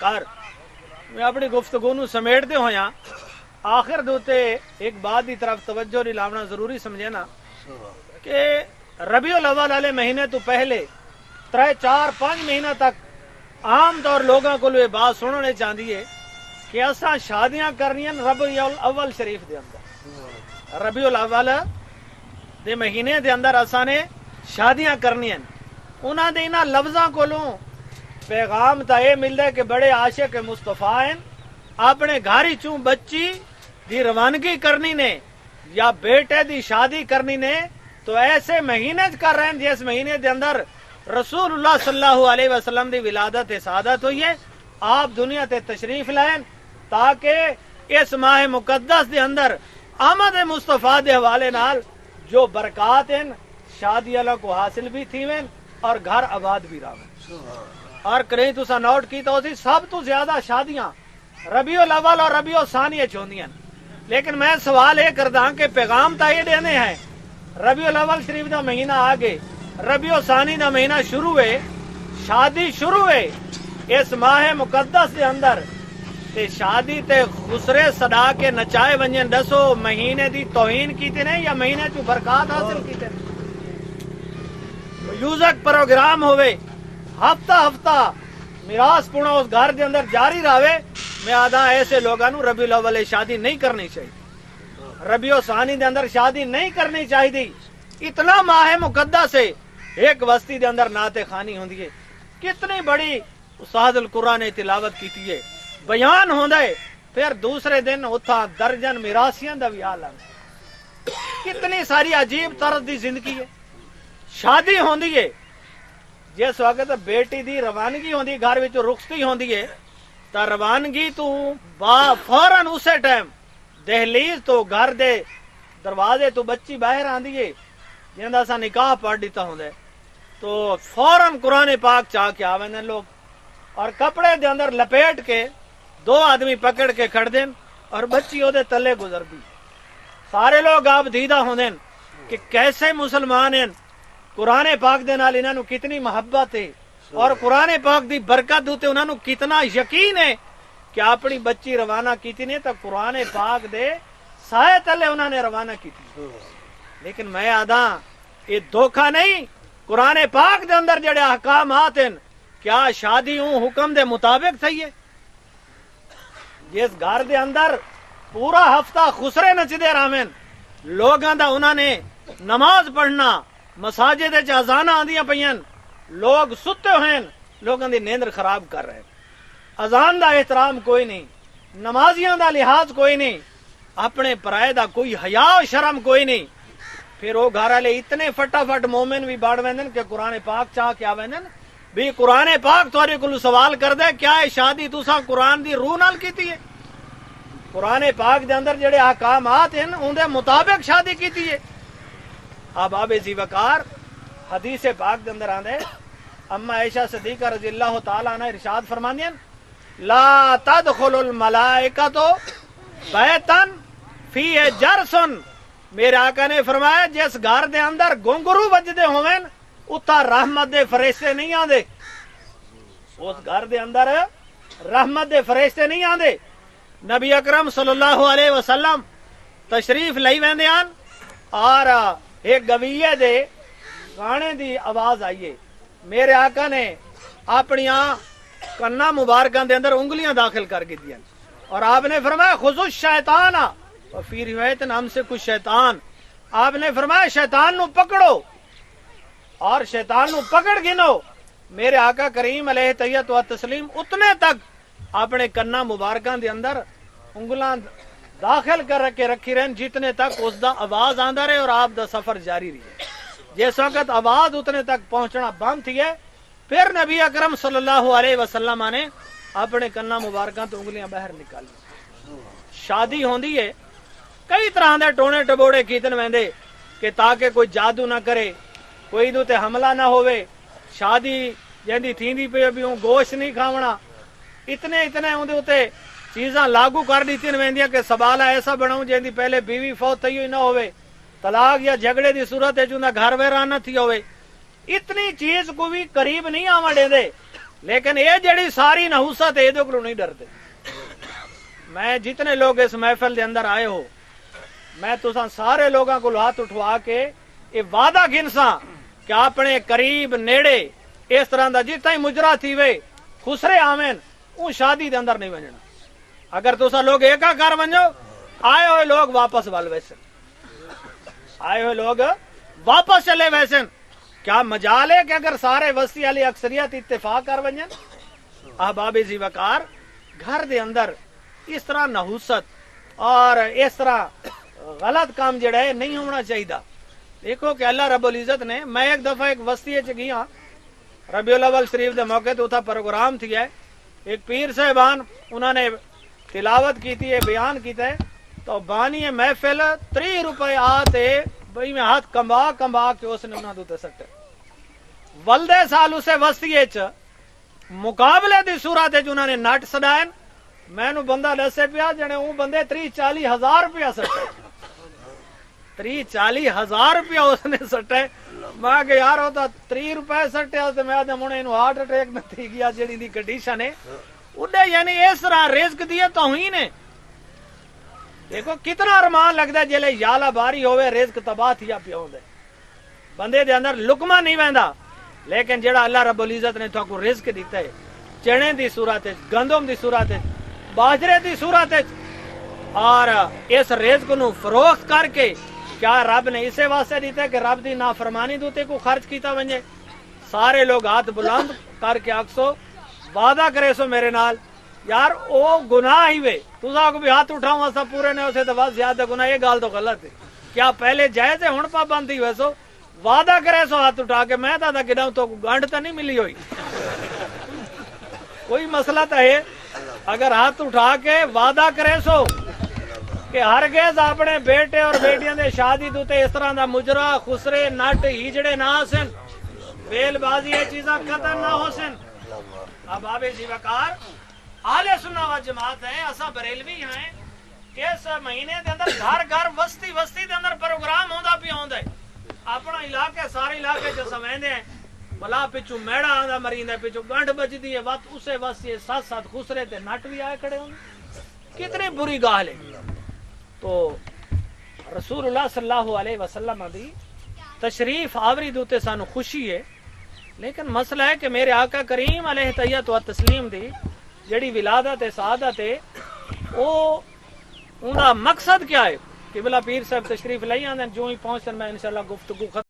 کر میں اپنی گفتگو نو سمیٹتے ہویا آخر دوتے ایک بات کی طرف توجہ نہیں لاؤنا ضروری سمجھے نا کہ ربیع الاول والے مہینے تو پہلے 3-4-5 مہینہ تک عام طور لوگوں کو یہ بات سننے چاہتی ہے کہ اساں شادیاں کرنیاں ربیع الاول شریف دے اندر، ربیع الاول دے مہینے دے اندر اساں نے شادیاں کرنیاں۔ انہاں دے انہاں لفظاں کولوں پیغام تا یہ ملتا ہے کہ بڑے عاشق مصطفیٰ ہیں، اپنے گھر چوں بچی دی روانگی کرنی نے یا بیٹے دی شادی کرنی نے تو ایسے مہینے کر رہے ہیں جس مہینے دے اندر رسول اللہ صلی اللہ علیہ وسلم دی ولادت سعادت ہوئی ہے، آپ دنیا تے تشریف لائیں تاکہ اس ماہ مقدس دے اندر آمد مصطفیٰ دے حوالے نال جو برکات ہیں شادی اللہ کو حاصل بھی تھی وین اور گھر آباد بھی رہے۔ اور کریں تو نوٹ کی تو سب تو زیادہ شادیاں ربیع الاول اور ربیع الثانی ہوندیاں، لیکن میں سوال یہ کردا کہ پیغام تا یہ دینے ہیں ربیع الاول شریف دا مہینہ آگے، ربیع الثانی دا مہینہ شروع ہے، شادی شروع ہے اس ماہ مقدس دے اندر تے شادی تے خسرے صدا کے نچائے ونجن دسو مہینے دی توہین کیتے نے یا مہینے چ برکات حاصل کیتے نے؟ میوزک پروگرام ہوئے ہفتہ ہفتہ میراث پونا اس گھر دے اندر جاری رہے، میں آدھا ایسے لوگاں نو ربیع الاول شادی نہیں کرنی چاہیے، ربیع الثانی دے اندر شادی نہیں کرنی چاہیے۔ اتنا ماہ مقدس ہے، ایک بستی دے اندر نعت خوانی ہوندی ہے، کتنی بڑی استاد القرآن نے تلاوت کیتی ہے، بیان ہوندا ہے، پھر دوسرے دن اتھا درجن میراثیاں دا بھی حال ہے۔ کتنی ساری عجیب طرز دی زندگی ہے۔ شادی ہوندی ہے جس وقت بیٹی دی روانگی ہوندی گھر وچ رخصتی ہوندی ہے تا روانگی تو فوراً اسے ٹائم دہلیز تو گھر دے دروازے تو بچی باہر آندی ہے جندا سا نکاح پڑھ دیتا ہوندا ہے تو فوراً قرآن پاک چاہ کے آویں لوگ اور کپڑے دے اندر لپیٹ کے 2 آدمی پکڑ کے کھڑ دین اور بچی او دے تلے گزر دی۔ سارے لوگ آپ دیدہ ہوندے کہ کیسے مسلمان ہیں، قرآن پاک دے نال انہاں نو کتنی محبت ہے اور قرآن پاک دی برکت ہوتے انہاں نو کتنا یقین ہے کہ اپنی بچی روانہ کیتی نے تو قرآن پاک دے سائے تلے انہاں نے روانہ کیتی۔ لیکن میں آدھا یہ دھوکہ نہیں، قرآن پاک دے اندر جڑے احکامات ہیں کیا شادی ہوں حکم دے مطابق تھی ہے؟ جس گھر دے اندر پورا ہفتہ خسرے نچدے رامن لوگاں دا انہاں نے نماز پڑھنا، مساجد وچ اذاناں آندیاں پیاں، لوگ ستے ہوئے، لوگاں دی نیندر خراب کر رہے ہیں، اذان دا احترام کوئی نہیں، نمازیاں دا لحاظ کوئی نہیں، اپنے پرائے دا کوئی حیا و شرم کوئی نہیں، پھر وہ گھر والے اتنے فٹافٹ مومن بھی باڑ ویندن کہ قرآن پاک چاہ کے آویندن بھی قرآن پاک تھوڑے کو سوال کر دے کیا ہے شادی تساں قرآن دی روح نال کیتی ہے؟ قرآن پاک دے اندر جڑے احکامات ہیں ان دے مطابق شادی کیتی ہے۔ اب آب ذی وقار حدیث پاک دے اندر آندے اما عائشہ صدیقہ رضی اللہ تعالی عنہ ارشاد فرماندین لا تدخل الملائکۃ بیتا فیہ جرس، میرے آقا نے فرمایا جس گھر دے اندر گونگرو بجدے ہوئیں اتھا رحمت دے فرشتے نہیں آندے، اس گھر دے اندر رحمت دے فرشتے نہیں آندے۔ نبی اکرم صلی اللہ علیہ وسلم تشریف لئی ویندے آن اور ایک گویے دے گانے دی آواز آئیے، میرے آقا نے اپنی کنا مبارکاں دے اندر انگلیاں داخل کر کے دیا اور آپ نے فرمایا خذوا الشیطان، اور فی روایت ہم سے کچھ شیطان، آپ نے فرمایا شیطان نو پکڑو اور شیطان نو پکڑ گنو۔ میرے آقا کریم علیہ تحیت و تسلیم اتنے تک اپنے کنا مبارکاں دے اندر انگلاں داخل کر کے رکھی رہن جتنے تک اس دا آواز آندا رہے اور آپ دا سفر جاری رہے۔ جس وقت آواز اتنے تک پہنچنا بند تھی ہے پھر نبی اکرم صلی اللہ علیہ وسلم نے اپنے کنا مبارکاں تو انگلیاں باہر نکالی۔ شادی ہوندی ہے کئی طرح دے ٹونے ٹبوڑے کیتن ویندے کہ تاکہ کوئی جادو نہ کرے، کوئی دو تے حملہ نہ ہوئے، شادی جیندی تھیندی پہ بھی گوشت نہیں کھاونا، اتنے اندے ہوتے چیزاں لاگو کر دیتی ویندیاں کہ سبالہ ایسا بناؤں جیندی پہلے بیوی فوت تھی ہوئی نہ ہوئے، طلاق یا جھگڑے دی صورت ہے جو نہ گھر ویران نہ تھی ہوئے، اتنی چیز کو بھی قریب نہیں آوا دے دے لیکن یہ جڑی ساری نحوست ہے یہ کو نہیں ڈرتے. میں جتنے لوگ اس محفل دے اندر آئے ہو میں تساں سارے لوگاں کو ہاتھ اٹھوا کے یہ وعدہ گنساں کہ اپنے قریب نیڑے اس طرح دا جتنا ہی مجرا تھی وے خسرے آمین اون شادی دے اندر نہیں ونجنا. اگر تساں لوگ ایکا کر ونجو آئے ہوئے لوگ واپس وال ویسن آئے ہوئے لوگ واپس چلے ویسن. کیا مجال ہے کہ اگر سارے وسطی والی اکثریت اتفاق کر ونجن. احباب زی وقار گھر دے اندر اس طرح نحوست اور اس طرح غلط کام جڑا ہے نہیں ہونا چاہیے. دیکھو کہ اللہ رب العزت نے میں ایک دفعہ ایک وسطی گیا ربیع الاول شریف دے موقع تو تھا پروگرام تھی ہے ایک پیر صاحبان انہوں نے تلاوت کی تھی بیان کیتا ہے تو بانی محفل 30 روپے آتے بھئی میں ہاتھ کمبا کے اس نے انہوں دوتے سکتے ولدے سال اسے وسطی مقابلے دی صورت ہے انہوں نے نٹ سڈائن میں نو بندہ دسے پیا جنے اون بندے 30-40 ہزار روپیہ سٹے 30-40 روپیہ اس نے سٹے. میں کہ یار ہوتا 30 روپے سٹے تو میں آدھا منے انہوں ہارٹ اٹیک نہ تھی گیا جڑی دی کنڈیشن ہے انہیں یعنی اس طرح رزق دیے توہین ہے. دیکھو کتنا ارمان لگتا ہے جلے یالا باری ہوئے رزق تباہ تھیا پیا ہوندے بندے دے اندر لقمہ نہیں ویندا. لیکن جڑا اللہ رب العزت نے تو کو رزق دیتا ہے چنے دی صورت ہے گندم دی صورت ہے باجرے دی صورت ہے اور اس رزق نو فروخت کر کے کیا رب نے اسے واسطے دیتا ہے کہ رب دی نافرمانی دوتے کو خرچ کیتا ونجے. سارے لوگ ہاتھ بلند کر کے آکسو وعدہ کرے سو میرے نال یار او گناہ ہی وے تساں کو بھی ہاتھ اٹھاؤں واسطہ پورے نے اسے تو بس زیادہ گناہ یہ گال تو غلط ہے. کیا پہلے جائز ہے ہن پابندی ہوئے سو وعدہ کرے سو ہاتھ اٹھا کے میں تا گڈاؤں تو گانڈ تو نہیں ملی ہوئی کوئی مسئلہ تو ہے. اگر ہاتھ اٹھا کے وعدہ کرے سو کہ ہرگز اپنے بیٹے اور بیٹیاں دے شادی دوتے اس طرح دا مجرا خسرے نٹ ہیجڑے نہ سن بیل بازی یہ چیزاں قتل نہ ہو سن. احباب زی وقار اہل سنت و جماعت ہے اساں بریلوی ہیں اس مہینے دے اندر گھر گھر وسطی دے اندر پروگرام ہوندا پیا ہوندا ہے. اپنا علاقے سارے علاقے چ سمجھدے ہیں بلا پچھو میڑا آندا مریندا پچھو گنڈ بجدی ہے وقت اسے واسطے ساتھ خسرے تے نٹ بھی آئے کھڑے ہوندے کتنی بری گال ہے. تو رسول اللہ صلی اللہ علیہ وسلم دی تشریف آوری دوتے سانو خوشی ہے لیکن مسئلہ ہے کہ میرے آقا کریم علیہ تحیت و تسلیم دی جڑی ولادت سعادت ہے وہ ان کا مقصد کیا ہے. قبلہ پیر صاحب تشریف لئی آندے جو ہی پہنچن میں انشاءاللہ گفتگو ختم